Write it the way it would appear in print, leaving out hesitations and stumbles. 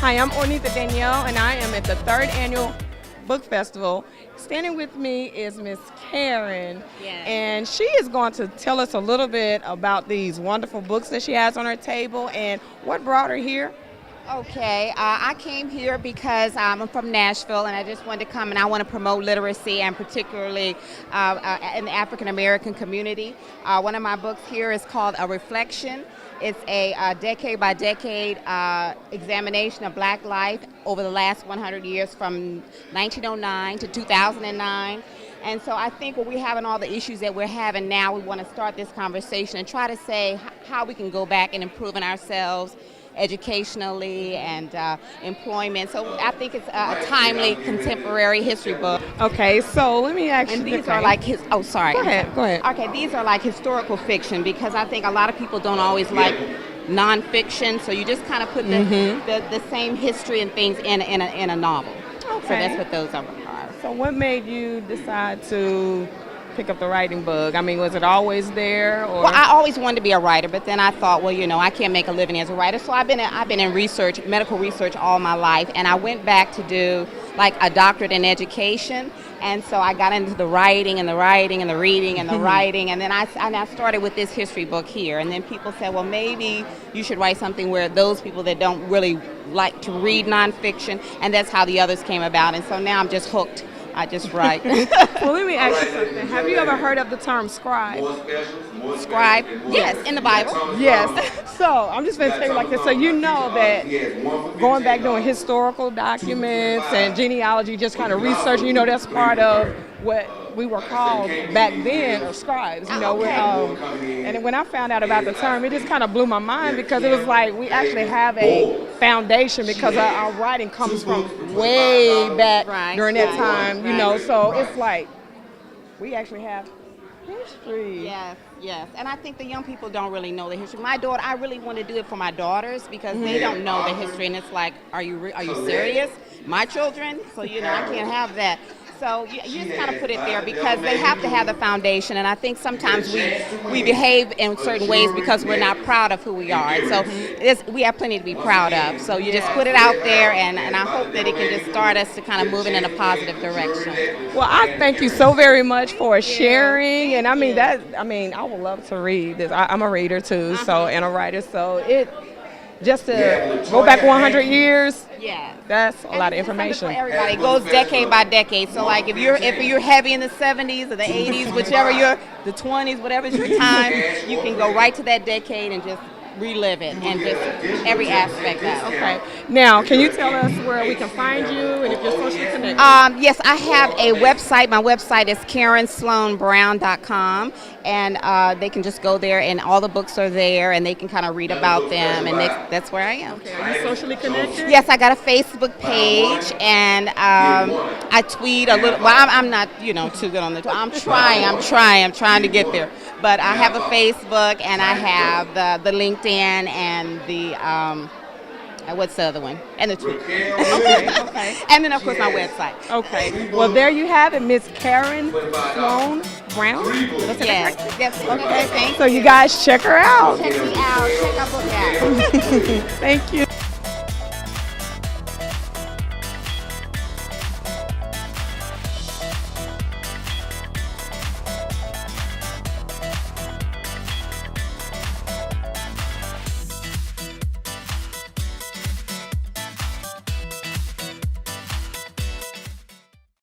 Hi, I'm Ornitha Danielle, and I am at the 3rd Annual Book Festival. Standing with me is Miss Karen, and she is going to tell us a little bit about these wonderful books that she has on her table and what brought her here. Okay, I came here because I'm from Nashville and I just wanted to come and I want to promote literacy and particularly in the African American community. One of my books here is called A Reflection. It's a decade by decade examination of Black life over the last 100 years from 1909 to 2009. And so I think when we're having all the issues that we're having now, we want to start this conversation and try to say how we can go back and improve in ourselves educationally and employment. So I think it's a timely contemporary history book. Okay, so let me ask you. And these are like Go ahead. Okay, these are like historical fiction because I think a lot of people don't always like nonfiction. So you just kind of put the same history and things in a novel. Okay. So that's what those are. So what made you decide to pick up the writing bug? I mean, was it always there? Or? Well, I always wanted to be a writer, but then I thought, well, you know, I can't make a living as a writer. So I've been in research, medical research all my life, and I went back to do like a doctorate in education. And so I got into the writing and the writing and the reading and the writing, and then I started with this history book here. And then people said, well, maybe you should write something where those people that don't really like to read nonfiction, and that's how the others came about. And so now I'm just hooked. I just write. Well, let me ask you something. Have you ever heard of the term scribe? Scribe? Yes, in the Bible. Yes. So I'm just going to tell you like this. So you know that going back doing historical documents and genealogy, just kind of researching, you know, that's part of what we were called back then, or scribes, you know. And when I found out about the term, it just kind of blew my mind because it was like we actually have a foundation because our writing comes from way back during that time, you know. So it's like we actually have history. Yes. And I think the young people don't really know the history. My daughter, I really want to do it for my daughters because they don't know the history, and it's like, are you serious? My children? So, you know, I can't have that. So you just kind of put it there because they have to have the foundation, and I think sometimes we behave in certain ways because we're not proud of who we are. And so we have plenty to be proud of. So you just put it out there, and I hope that it can just start us to kind of moving in a positive direction. Well, I thank you so very much for sharing, and I would love to read this. I'm a reader too, and a writer, so just to go back 100 years. That's a lot of information. For everybody, it goes decade by decade. So, like, if you're heavy in the 70s or the 80s, whichever the 20s, whatever's your time, you can go right to that decade and just relive it and just every aspect of it. Okay. Now, can you tell us where we can find you and if you're socially connected? Yes, I have a website. My website is KarenSloan-Brown.com, and they can just go there, and all the books are there, and they can kind of read about them, and that's where I am. Okay. Are you socially connected? Yes, I got a Facebook page, and I tweet a little. Well, I'm not, too good on the Twitter. I'm trying to get there. But I have a Facebook, and I have the LinkedIn and the what's the other one? And the Twitter. Okay. And then, of course, my website. Okay. Well, there you have it, Miss Karen Sloan-Brown. Yes. Okay. So you guys check her out. Check me out. Check our book out. Thank you.